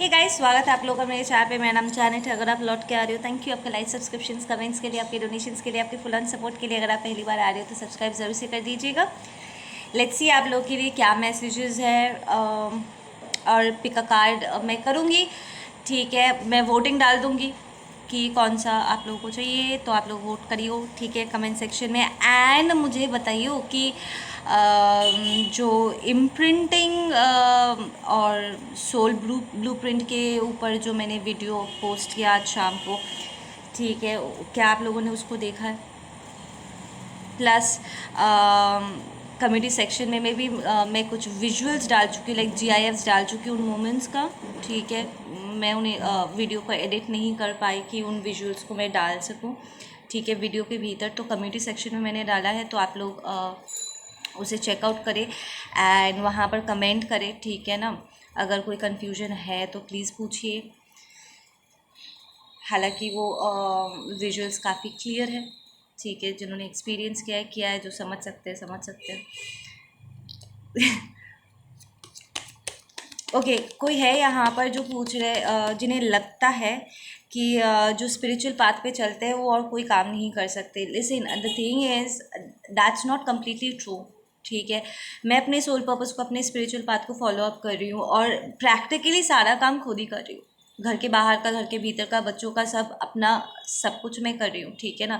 Hey guys, स्वागत है आप लोगों का मेरे चैनल पे। मेरा नाम जानेट है। अगर आप लौट के आ रहे हो, थैंक यू आपके लाइक, सब्सक्रिप्शंस, कमेंट्स के लिए, आपके डोनेशंस के लिए, आपके फुल ऑन सपोर्ट के लिए। अगर आप पहली बार आ रहे हो तो सब्सक्राइब जरूर से कर दीजिएगा। लेट्स सी आप लोगों के लिए क्या मैसेजेस है और पिक अ कार्ड मैं करूँगी। ठीक है, मैं वोटिंग डाल दूँगी कि कौन सा आप लोगों को चाहिए, तो आप लोग वोट करियो। ठीक है, कमेंट सेक्शन में। एंड मुझे बताइए कि जो इम्प्रिंटिंग और सोल ब्लूप्रिंट के ऊपर जो मैंने वीडियो पोस्ट किया आज शाम को, ठीक है, क्या आप लोगों ने उसको देखा है? प्लस कम्युनिटी सेक्शन में भी मैं कुछ विजुअल्स डाल चुकी, लाइक GIFs डाल चुकी उन मोमेंट्स का। ठीक है, मैं उन्हें वीडियो को एडिट नहीं कर पाई कि उन विजुअल्स को मैं डाल सकूं। ठीक है, वीडियो के भीतर तो कम्युनिटी सेक्शन में मैंने डाला है, तो आप लोग उसे चेकआउट करें एंड वहाँ पर कमेंट करें। ठीक है ना, अगर कोई कन्फ्यूजन है तो प्लीज़ पूछिए। हालांकि वो विजुअल्स काफ़ी क्लियर है। ठीक है, जिन्होंने एक्सपीरियंस किया है, जो समझ सकते हैं समझ सकते हैं। ओके, कोई है यहाँ पर जो पूछ रहे जिन्हें लगता है कि जो स्पिरिचुअल पाथ पे चलते हैं वो और कोई काम नहीं कर सकते। Listen, the thing is that's not completely true. ठीक है, मैं अपने सोल पर्पस को, अपने स्पिरिचुअल पाथ को फॉलो अप कर रही हूँ और प्रैक्टिकली सारा काम खुद ही कर रही हूँ। घर के बाहर का, घर के भीतर का, बच्चों का, सब अपना सब कुछ मैं कर रही हूँ। ठीक है ना,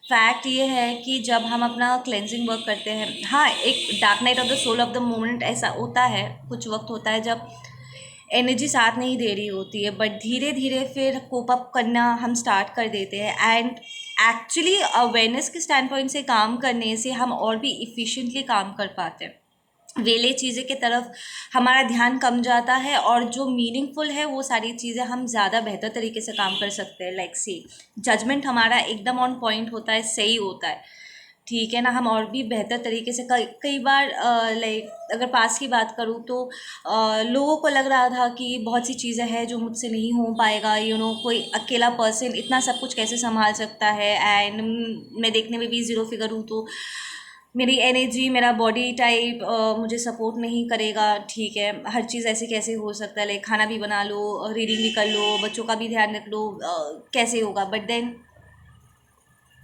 फैक्ट ये है कि जब हम अपना क्लेंजिंग वर्क करते हैं, हाँ, एक dark night of the soul of the moment ऐसा होता है, कुछ वक्त होता है जब एनर्जी साथ नहीं दे रही होती है, बट धीरे धीरे फिर कोप अप करना हम स्टार्ट कर देते हैं। एंड एक्चुअली अवेयरनेस के स्टैंड पॉइंट से काम करने से हम और भी इफ़िशिएंटली काम कर पाते हैं। वेले चीज़ें की तरफ हमारा ध्यान कम जाता है और जो मीनिंगफुल है वो सारी चीज़ें हम ज़्यादा बेहतर तरीके से काम कर सकते हैं। लाइक सी जजमेंट हमारा एकदम ऑन पॉइंट होता है, सही होता है। ठीक है ना, हम और भी बेहतर तरीके से कई बार लाइक अगर पास की बात करूँ तो लोगों को लग रहा था कि बहुत सी चीज़ें हैं जो मुझसे नहीं हो पाएगा। कोई अकेला पर्सन इतना सब कुछ कैसे संभाल सकता है। एंड मैं देखने में भी ज़ीरो फिगर हूँ, तो मेरी एनर्जी, मेरा बॉडी टाइप मुझे सपोर्ट नहीं करेगा। ठीक है, हर चीज़ ऐसे कैसे हो सकता है, लाइक खाना भी बना लो, रीडिंग भी कर लो, बच्चों का भी ध्यान रख लो, कैसे होगा? बट देन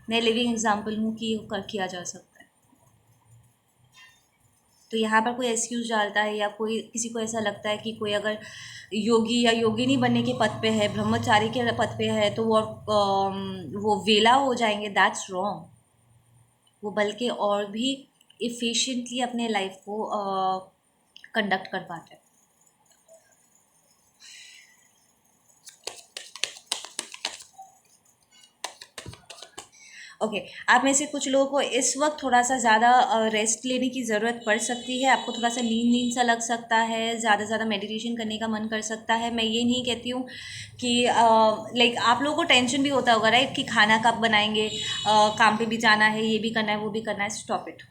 मैं लिविंग एग्जाम्पल हूँ कि किया जा सकता है। तो यहाँ पर कोई एक्सक्यूज़ डालता है या कोई किसी को ऐसा लगता है कि कोई अगर योगी या योगिनी बनने के पद पे है, ब्रह्मचारी के पद पे है, तो वो वेला हो जाएंगे। That's wrong. वो बल्कि और भी इफ़िशिएंटली अपने लाइफ को कंडक्ट कर पाते हैं। ओके, आप में से कुछ लोगों को इस वक्त थोड़ा सा ज़्यादा रेस्ट लेने की ज़रूरत पड़ सकती है। आपको थोड़ा सा नींद नींद सा लग सकता है, ज़्यादा ज़्यादा मेडिटेशन करने का मन कर सकता है। मैं ये नहीं कहती हूँ कि लाइक आप लोगों को टेंशन भी होता होगा, राइट, कि खाना कब बनाएंगे, काम पे भी जाना है, ये भी करना है, वो भी करना है। स्टॉप इट,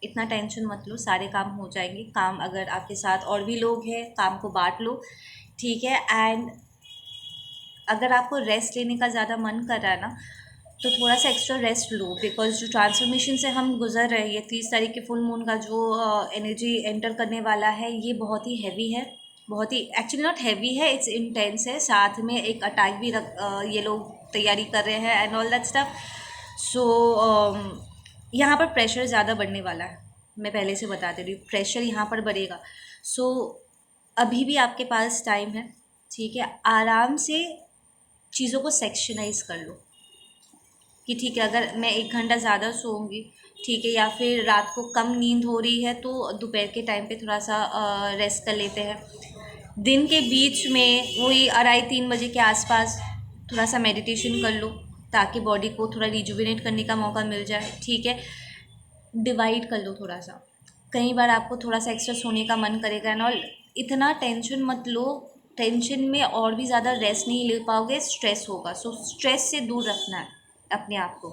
इतना टेंशन मत लो, सारे काम हो जाएंगे। काम अगर आपके साथ और भी लोग हैं, काम को बांट लो। ठीक है, एंड अगर आपको रेस्ट लेने का ज़्यादा मन कर रहा है ना, तो थोड़ा सा एक्स्ट्रा रेस्ट लो। बिकॉज जो ट्रांसफॉर्मेशन से हम गुजर रहे हैं, ये 30 तारीख के फुल मून का जो एनर्जी एंटर करने वाला है, ये बहुत ही हैवी है। बहुत ही, एक्चुअली नॉट हैवी है, इट्स इंटेंस है। साथ में एक अटैक भी ये लोग तैयारी कर रहे हैं एंड ऑल दैट स्टफ। सो यहाँ पर प्रेशर ज़्यादा बढ़ने वाला है। मैं पहले से बता दे रही हूँ, प्रेशर यहाँ पर बढ़ेगा। सो अभी भी आपके पास टाइम है। ठीक है, आराम से चीज़ों को सेक्शनाइज कर लो कि ठीक है, अगर मैं 1 घंटा ज़्यादा सोऊंगी, ठीक है, या फिर रात को कम नींद हो रही है, तो दोपहर के टाइम पे थोड़ा सा रेस्ट कर लेते हैं। दिन के बीच में वही 2:30-3 बजे के आसपास थोड़ा सा मेडिटेशन कर लो, ताकि बॉडी को थोड़ा रिजुविनेट करने का मौका मिल जाए। ठीक है, डिवाइड कर लो थोड़ा सा। कई बार आपको थोड़ा सा एक्स्ट्रा सोने का मन करेगा एंड ऑल, इतना टेंशन मत लो। टेंशन में और भी ज़्यादा रेस्ट नहीं ले पाओगे, स्ट्रेस होगा। सो स्ट्रेस से दूर रखना है अपने आप को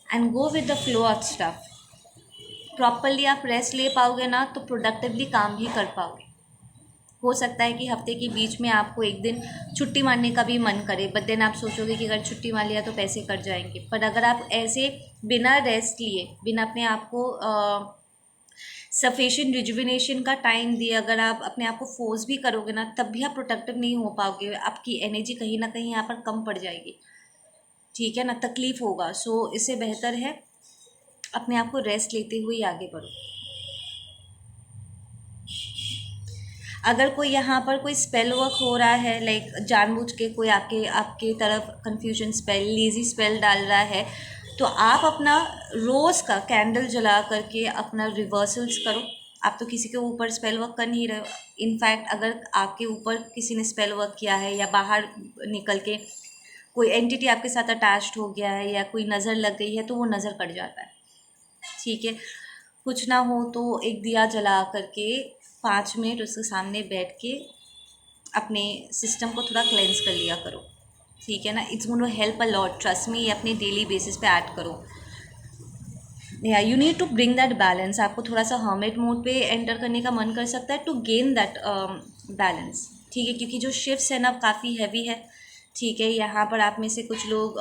and go with the flow of stuff. Properly आप रेस्ट ले पाओगे ना, तो प्रोडक्टिवली काम भी कर पाओगे। हो सकता है कि हफ्ते के बीच में आपको एक दिन छुट्टी मारने का भी मन करे, बट देन आप सोचोगे कि अगर छुट्टी मार लिया तो पैसे कट जाएंगे। पर अगर आप ऐसे बिना रेस्ट लिए, बिना अपने आप को सफिशिएंट रिजुविनेशन का टाइम दिए। अगर आप अपने आप को फोर्स भी करोगे ना, तब भी आप प्रोडक्टिव नहीं हो पाओगे, आपकी एनर्जी कहीं ना कहीं यहाँ पर कम पड़ जाएगी, ठीक है ना, तकलीफ होगा। सो इससे बेहतर है अपने आप को रेस्ट लेते हुए ही आगे बढ़ो। अगर कोई यहाँ पर कोई स्पेल वर्क हो रहा है, लाइक जानबूझ के कोई आपके आपके तरफ कंफ्यूजन स्पेल, लेजी स्पेल डाल रहा है, तो आप अपना रोज़ का कैंडल जला करके अपना रिवर्सल्स करो। आप तो किसी के ऊपर स्पेल वर्क कर नहीं रहे हो। इनफैक्ट अगर आपके ऊपर किसी ने स्पेल वर्क किया है या बाहर निकल के कोई एंटिटी आपके साथ अटैच्ड हो गया है या कोई नज़र लग गई है, तो वो नज़र कट जाता है, ठीक है। कुछ ना हो तो एक दिया जला करके 5 मिनट उसके सामने बैठ के अपने सिस्टम को थोड़ा क्लेंस कर लिया करो, ठीक है ना। It's going to help a lot, trust me. ये अपने डेली बेसिस पे ऐड करो। या you need to bring that balance. आपको थोड़ा सा हर्मिट मोड पे एंटर करने का मन कर सकता है टू गेन दैट बैलेंस, ठीक है, क्योंकि जो शिफ्ट्स है ना काफ़ी हैवी है, ठीक है। यहाँ पर आप में से कुछ लोग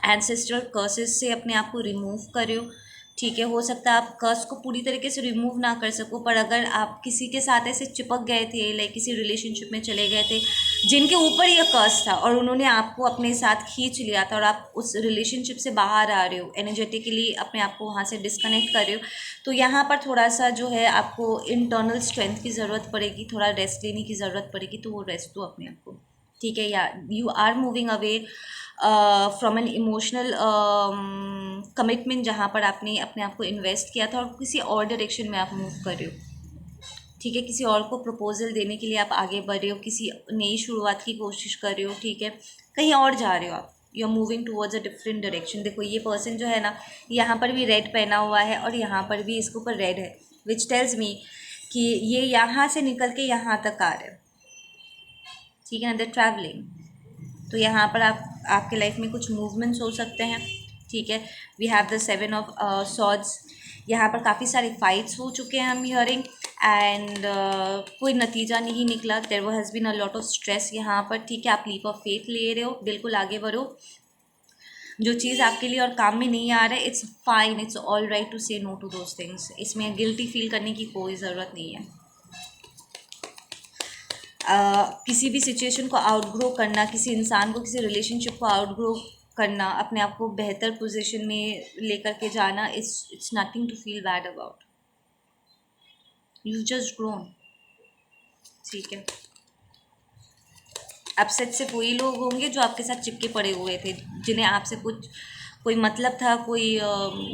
एंसेस्ट्रल कर्सेस से अपने आप को रिमूव कर रहे हो, ठीक है। हो सकता है आप कर्स को पूरी तरीके से रिमूव ना कर सको, पर अगर आप किसी के साथ ऐसे चिपक गए थे, लाइक किसी रिलेशनशिप में चले गए थे जिनके ऊपर ये कर्स था और उन्होंने आपको अपने साथ खींच लिया था और आप उस रिलेशनशिप से बाहर आ रहे हो, एनर्जेटिकली अपने आप को वहाँ से डिस्कनेक्ट कर रहे हो, तो यहाँ पर थोड़ा सा जो है आपको इंटरनल स्ट्रेंथ की ज़रूरत पड़ेगी, थोड़ा रेस्ट लेने की ज़रूरत पड़ेगी। तो वो रेस्ट दो अपने आप को, ठीक है। या you are moving away from an emotional commitment जहाँ पर आपने अपने आप को इन्वेस्ट किया था और किसी और डायरेक्शन में आप मूव कर रहे हो, ठीक है। किसी और को प्रपोजल देने के लिए आप आगे बढ़ रहे हो, किसी नई शुरुआत की कोशिश कर रहे हो, ठीक है। कहीं और जा रहे हो आप, you are moving towards a different direction. देखो ये पर्सन जो है ना, यहाँ पर भी रेड पहना हुआ है और यहाँ पर भी इसके ऊपर रेड है, विच टेल्स मी कि ये यहाँ से निकल के यहाँ तक आ रहे हैं, ठीक है ना, द ट्रैवलिंग। तो यहाँ पर आपके लाइफ में कुछ मूवमेंट्स हो सकते हैं, ठीक है। We have the 7 of swords. यहाँ पर काफ़ी सारे फाइट्स हो चुके हैं, आई एम हियरिंग, एंड कोई नतीजा नहीं निकला। There has been a lot of stress यहाँ पर, ठीक है। आप लीप ऑफ फेथ ले रहे हो, बिल्कुल आगे बढ़ो। जो चीज़ आपके लिए और काम में नहीं आ रहा है, it's fine, it's all right to say no to those things. इसमें गिल्टी फील करने की कोई ज़रूरत नहीं है। किसी भी सिचुएशन को आउटग्रो करना, किसी इंसान को, किसी रिलेशनशिप को आउटग्रो करना, अपने आप को बेहतर पोजीशन में लेकर के जाना, it's nothing to feel bad about. You just grown, ठीक है। अपसेट से वही लोग होंगे जो आपके साथ चिपके पड़े हुए थे, जिन्हें आपसे कुछ कोई मतलब था, कोई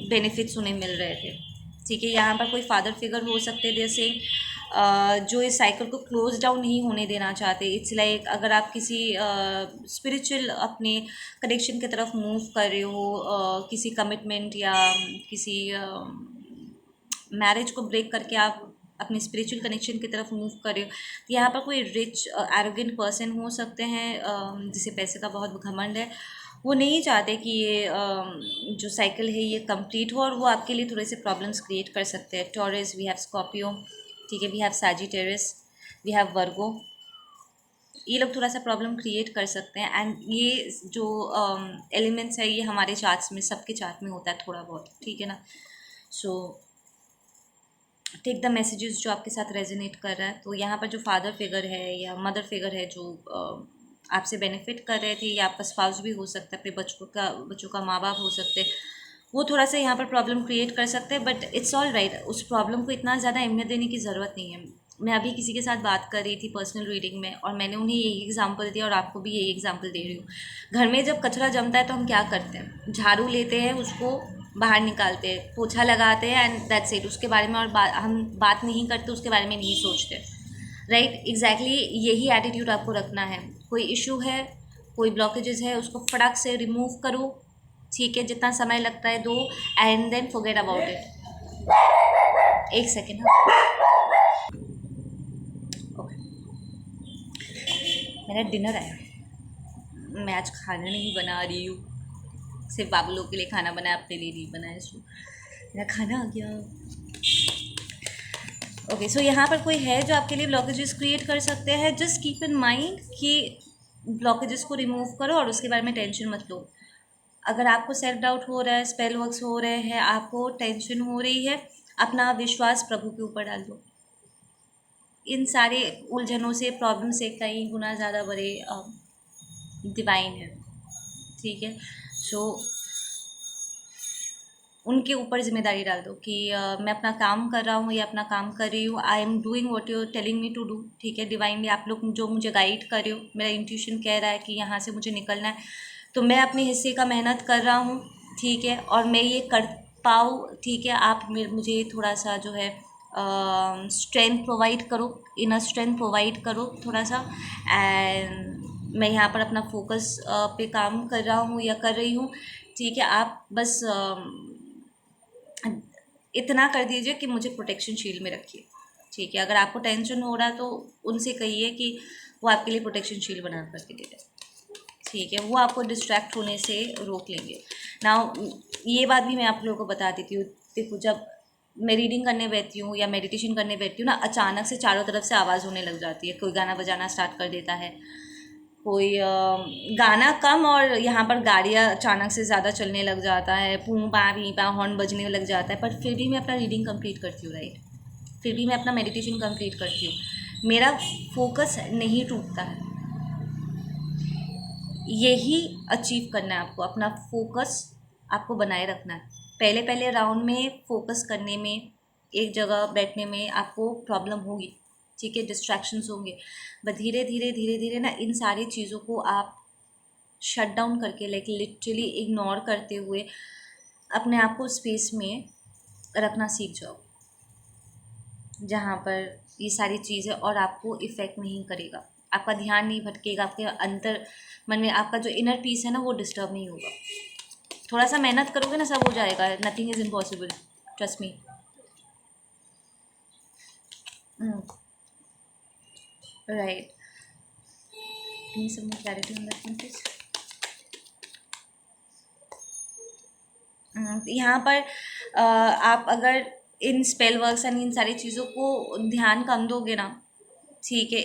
बेनिफिट्स उन्हें मिल रहे थे, ठीक है। यहाँ पर कोई फादर फिगर हो सकते हैं जैसे जो इस साइकिल को क्लोज डाउन नहीं होने देना चाहते। इट्स लाइक अगर आप किसी स्पिरिचुअल अपने कनेक्शन की तरफ मूव कर रहे हो, किसी कमिटमेंट या किसी मैरिज को ब्रेक करके आप अपने स्पिरिचुअल कनेक्शन की तरफ मूव कर रहे हो, तो यहाँ पर कोई रिच एरोगेंट पर्सन हो सकते हैं जिसे पैसे का बहुत घमंड है। वो नहीं चाहते कि ये जो साइकिल है ये कंप्लीट हो, और वो आपके लिए थोड़े से प्रॉब्लम्स क्रिएट कर सकते हैं। टॉरस, वी हैव स्कॉर्पियो, ठीक है, we have Sagittarius, we have Virgo. ये लोग थोड़ा सा प्रॉब्लम क्रिएट कर सकते हैं, एंड ये जो एलिमेंट्स है ये हमारे चार्ट्स में, सबके चार्ट में होता है थोड़ा बहुत, ठीक है ना। सो टेक द मैसेजेस जो आपके साथ रेजोनेट कर रहा है। तो यहाँ पर जो फादर फिगर है या मदर फिगर है जो आपसे बेनिफिट कर रहे थे, या आपका स्पाउस भी हो सकता है, अपने बच्चों का माँ बाप हो सकते हैं, वो थोड़ा सा यहाँ पर प्रॉब्लम क्रिएट कर सकते हैं, बट इट्स ऑल राइट। उस प्रॉब्लम को इतना ज़्यादा अहमियत देने की ज़रूरत नहीं है। मैं अभी किसी के साथ बात कर रही थी पर्सनल रीडिंग में, और मैंने उन्हें यही एग्जांपल दिया और आपको भी यही एग्जांपल दे रही हूँ। घर में जब कचरा जमता है तो हम क्या करते हैं, झाड़ू लेते हैं, उसको बाहर निकालते हैं, पोछा लगाते हैं, एंड दैट्स इट। उसके बारे में और हम बात नहीं करते, उसके बारे में नहीं सोचते, राइट। एग्जैक्टली यही एटीट्यूड आपको रखना है। कोई इशू है, कोई ब्लॉकेजेस है, उसको फटाक से रिमूव करो, ठीक है। जितना समय लगता है दो, and then forget about it. एक सेकेंड, ओके। मेरा डिनर आया, मैं आज खाना नहीं बना रही हूँ, सिर्फ बाबू लोग के लिए खाना बनाया, अपने लिए नहीं बनाया। सो मेरा खाना आ गया। ओके, सो यहाँ पर कोई है जो आपके लिए ब्लॉकेजेस क्रिएट कर सकते हैं। जस्ट कीप इन माइंड कि ब्लॉकेजेस को रिमूव करो और उसके बारे में टेंशन मत लो। अगर आपको सेल्फ डाउट हो रहा है, स्पेल वर्क्स हो रहे हैं, आपको टेंशन हो रही है, अपना विश्वास प्रभु के ऊपर डाल दो। इन सारे उलझनों से, प्रॉब्लम से कई गुना ज़्यादा बड़े डिवाइन है। ठीक है, सो उनके ऊपर जिम्मेदारी डाल दो कि मैं अपना काम कर रहा हूँ या अपना काम कर रही हूँ, I am doing what you are telling me to do. ठीक है, डिवाइनली आप लोग जो मुझे गाइड कर रहे हो, मेरा इंट्यूशन कह रहा है कि यहाँ से मुझे निकलना है, तो मैं अपने हिस्से का मेहनत कर रहा हूँ। ठीक है, और मैं ये कर पाऊँ। ठीक है, आप मुझे थोड़ा सा जो है स्ट्रेंथ प्रोवाइड करो, इनर स्ट्रेंथ प्रोवाइड करो थोड़ा सा। एंड मैं यहाँ पर अपना फोकस पे काम कर रहा हूँ या कर रही हूँ। ठीक है, आप बस इतना कर दीजिए कि मुझे प्रोटेक्शन शील्ड में रखिए। ठीक है, अगर आपको टेंशन हो रहा है तो उनसे कहिए कि वो आपके लिए प्रोटेक्शन शील्ड बना करके दे दें। ठीक है, वो आपको डिस्ट्रैक्ट होने से रोक लेंगे। नाउ ये बात भी मैं आप लोगों को बता देती हूँ। देखो, जब मैं रीडिंग करने बैठती हूँ या मेडिटेशन करने बैठती हूँ ना, अचानक से चारों तरफ से आवाज़ होने लग जाती है। कोई गाना बजाना स्टार्ट कर देता है, कोई गाना कम और यहाँ पर गाड़ियाँ अचानक से ज़्यादा चलने लग जाता है, पूं पा पी पा हॉर्न बजने लग जाता है, पर फिर भी मैं अपना रीडिंग कंप्लीट करती हूँ, राइट। फिर भी मैं अपना मेडिटेशन कंप्लीट करती हूँ, मेरा फोकस नहीं टूटता है। यही अचीव करना है आपको, अपना फोकस आपको बनाए रखना है। पहले पहले राउंड में फोकस करने में, एक जगह बैठने में आपको प्रॉब्लम होगी। ठीक है, डिस्ट्रैक्शंस होंगे, बट धीरे धीरे धीरे धीरे ना इन सारी चीज़ों को आप शट डाउन करके, लाइक लिटरली इग्नोर करते हुए अपने आप को स्पेस में रखना सीख जाओ, जहाँ पर ये सारी चीज़ें और आपको इफ़ेक्ट नहीं करेगा, आपका ध्यान नहीं भटकेगा, आपके अंतर मन में आपका जो इनर पीस है ना वो डिस्टर्ब नहीं होगा। थोड़ा सा मेहनत करोगे ना, सब हो जाएगा। Nothing is impossible, trust me. Right, can some more clarity on that one please. यहाँ पर आप अगर इन स्पेल वर्क्स एंड इन सारी चीज़ों को ध्यान कम दोगे ना, ठीक है,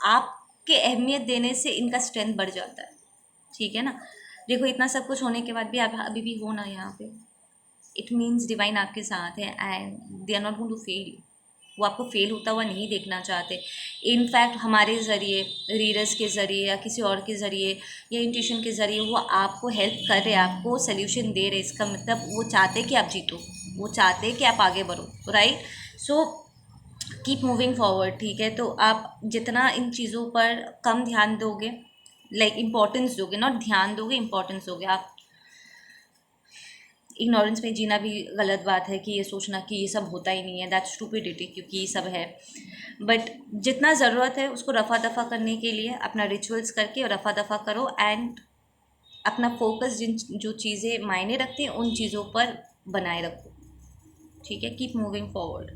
आपके अहमियत देने से इनका स्ट्रेंथ बढ़ जाता है। ठीक है ना, देखो इतना सब कुछ होने के बाद भी आप अभी भी हो ना यहाँ पे, इट मीन्स डिवाइन आपके साथ है and they are not going to fail you. वो आपको फेल होता हुआ नहीं देखना चाहते। इनफैक्ट हमारे ज़रिए, रीडर्स के ज़रिए या किसी और के ज़रिए या इंट्यूशन के ज़रिए वो आपको हेल्प कर रहे, आपको सोल्यूशन दे रहे। इसका मतलब वो चाहते कि आप जीतो, वो चाहते कि आप आगे बढ़ो, right. So keep moving forward. ठीक है, तो आप जितना इन चीज़ों पर कम ध्यान दोगे, लाइक इम्पोर्टेंस दोगे, नॉट ध्यान दोगे, इम्पोर्टेंस दोगे। आप इग्नोरेंस में जीना भी गलत बात है कि ये सोचना कि ये सब होता ही नहीं है, दैट्स स्टूपिडिटी, क्योंकि ये सब है। बट जितना ज़रूरत है उसको रफ़ा दफ़ा करने के लिए अपना रिचुअल्स करके रफ़ा दफ़ा करो एंड अपना फोकस जिन जो चीज़ें मायने रखती हैं उन चीज़ों पर बनाए रखो। ठीक है, कीप मूविंग फॉरवर्ड।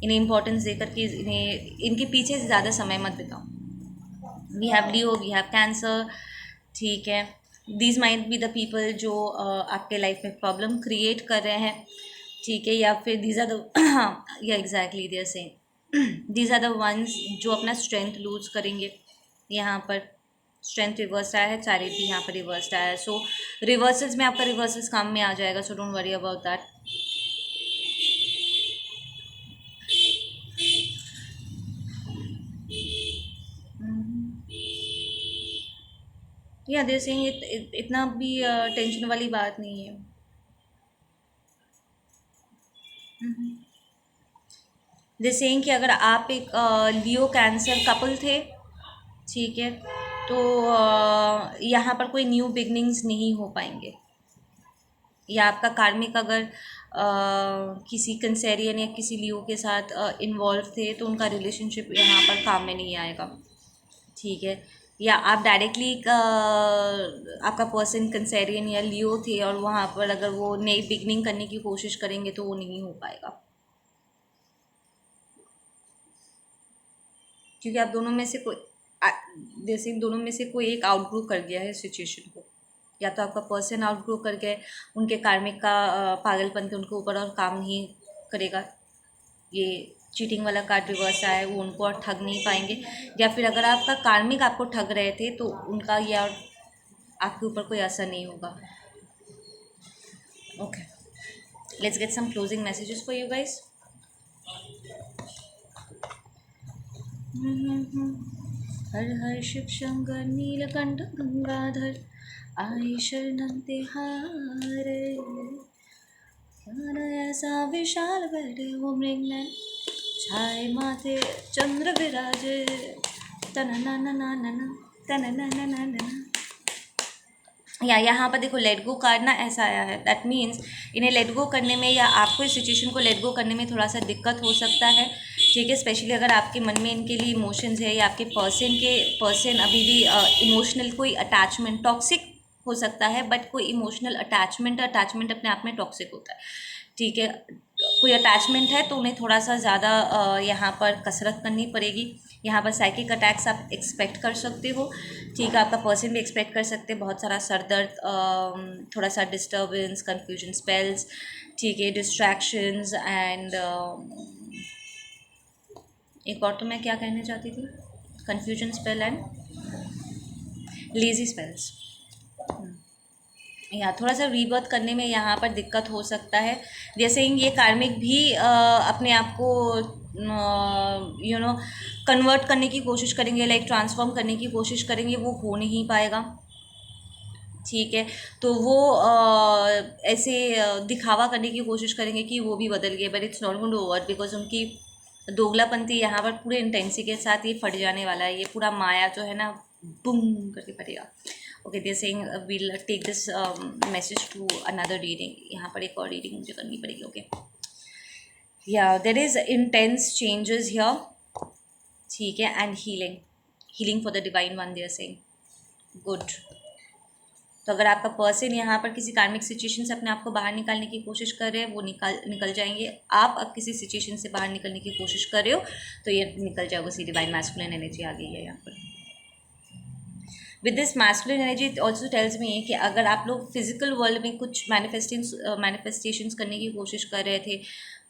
इन्हें इम्पोर्टेंस दे करके इन्हें इनके पीछे ज़्यादा समय मत बिताओ। We have Leo, we have Cancer. ठीक है, these might be the people जो आपके लाइफ में प्रॉब्लम क्रिएट कर रहे हैं। ठीक है, या फिर these are the yeah exactly they are same these are the ones जो अपना स्ट्रेंथ लूज करेंगे। यहाँ पर स्ट्रेंथ रिवर्स आया है, चारिट भी यहाँ पर रिवर्स आया है। सो रिवर्सल्स में आपका रिवर्सल्स काम में आ जाएगा, so don't worry about that. या देयर सेइंग इतना भी टेंशन वाली बात नहीं है। जैसे कि अगर आप एक लियो कैंसर कपल थे, ठीक है, तो यहाँ पर कोई न्यू बिगनिंग्स नहीं हो पाएंगे। या आपका कार्मिक अगर किसी कंसेरियन या किसी लियो के साथ इन्वॉल्व थे तो उनका रिलेशनशिप यहाँ पर काम में नहीं आएगा। ठीक है, या आप डायरेक्टली आपका पर्सन कंसेरियन या लियो थे और वहाँ पर अगर वो नई बिगनिंग करने की कोशिश करेंगे तो वो नहीं हो पाएगा, क्योंकि आप दोनों में से कोई जैसे दोनों में से कोई एक आउटग्रो कर गया है सिचुएशन को। या तो आपका पर्सन आउटग्रो कर गए, उनके कार्मिक का पागलपन के उनके ऊपर और काम नहीं करेगा। ये चीटिंग वाला कार्ड रिवर्स आया है, वो उनको और ठग नहीं पाएंगे। या फिर अगर आपका कार्मिक आपको ठग रहे थे तो उनका ये और आपके ऊपर कोई असर नहीं होगा। Okay, Let's get some closing messages for you guys. हर हर शिव शंकर नीलकंठ गंगाधर आई शरणं तिहारे, ज्ञान ऐसा विशाल बैठे वो मृगनयन, छाए माथे चंद्र विराजे, तनना ना ना ना ना तनना ना ना ना। या यहाँ पर देखो लेट गो कार्ड ना ऐसा आया है, दैट मीन्स इन्हें लेट गो करने में या आपको इस सिचुएशन को लेट गो करने में थोड़ा सा दिक्कत हो सकता है, ठीक है। स्पेशली अगर आपके मन में इनके लिए इमोशंस है या आपके पर्सन अभी भी इमोशनल कोई अटैचमेंट, टॉक्सिक हो सकता है, बट कोई इमोशनल अटैचमेंट अपने आप में टॉक्सिक होता है, ठीक है। कोई अटैचमेंट है तो उन्हें थोड़ा सा ज़्यादा यहाँ पर कसरत करनी पड़ेगी। यहाँ पर साइकिक अटैक्स आप एक्सपेक्ट कर सकते हो, ठीक है। आपका पर्सन भी एक्सपेक्ट कर सकते हैं बहुत सारा सर दर्द, थोड़ा सा डिस्टर्बेंस, कन्फ्यूजन स्पेल्स, ठीक है, डिस्ट्रैक्शंस एंड एक और तो मैं क्या कहने चाहती थी, confusion spell and lazy spells. या थोड़ा सा रीबर्थ करने में यहाँ पर दिक्कत हो सकता है, जैसे ये कार्मिक भी अपने आप को कन्वर्ट करने की कोशिश करेंगे, लाइक ट्रांसफॉर्म करने की कोशिश करेंगे, वो हो नहीं पाएगा, ठीक है। तो वो ऐसे दिखावा करने की कोशिश करेंगे कि वो भी बदल गए, but it's not going to work because उनकी दोगलापंथी यहाँ पर पूरे इंटेंसिटी के साथ ये फट जाने वाला है, ये पूरा माया जो है ना बूम करके फटेगा। Okay, they saying will take this message to another reading. यहाँ पर एक और रीडिंग मुझे करनी पड़ेगी। Okay, yeah there is intense changes here, ठीक है, and healing for the divine one, they are saying good. तो अगर आपका पर्सन यहाँ पर किसी कार्मिक सिचुएशन से अपने आप को बाहर निकालने की कोशिश कर रहे हैं, वो निकल जाएंगे। आप अब किसी सिचुएशन से बाहर निकलने की कोशिश कर रहे हो तो ये निकल जाएगा। उसी डिवाइन मैस्कुलिन एनर्जी आ गई है यहाँ पर। With this masculine energy it also tells me कि अगर आप लोग फिजिकल वर्ल्ड में कुछ मैनिफेस्टेशंस करने की कोशिश कर रहे थे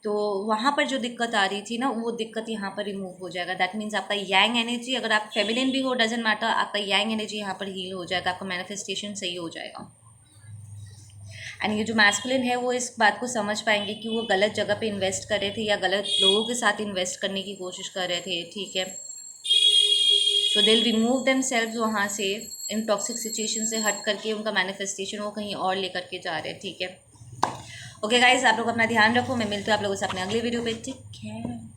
तो वहाँ पर जो दिक्कत आ रही थी ना, वो दिक्कत यहाँ पर रिमूव हो जाएगा। दैट मीन्स आपका यांग एनर्जी, अगर आप फेमिनिन भी हो डजेंट मैटर, आपका यांग एनर्जी यहाँ पर हील हो जाएगा, आपका मैनिफेस्टेशन सही हो जाएगा। एंड ये जो मैस्कुलिन है वो इस बात को समझ पाएंगे कि वो गलत जगह पे इन्वेस्ट कर रहे थे या गलत लोगों के साथ इन्वेस्ट करने की कोशिश कर रहे थे, ठीक है। सो दे विल रिमूव देमसेल्व्स वहाँ से, इन टॉक्सिक सिचुएशन से हट करके उनका मैनिफेस्टेशन वो कहीं और लेकर के जा रहे हैं, ठीक है। ओके गाइज, आप लोग अपना ध्यान रखो। मैं मिलती हूँ आप लोगों से अपने अगले वीडियो पे। Take care.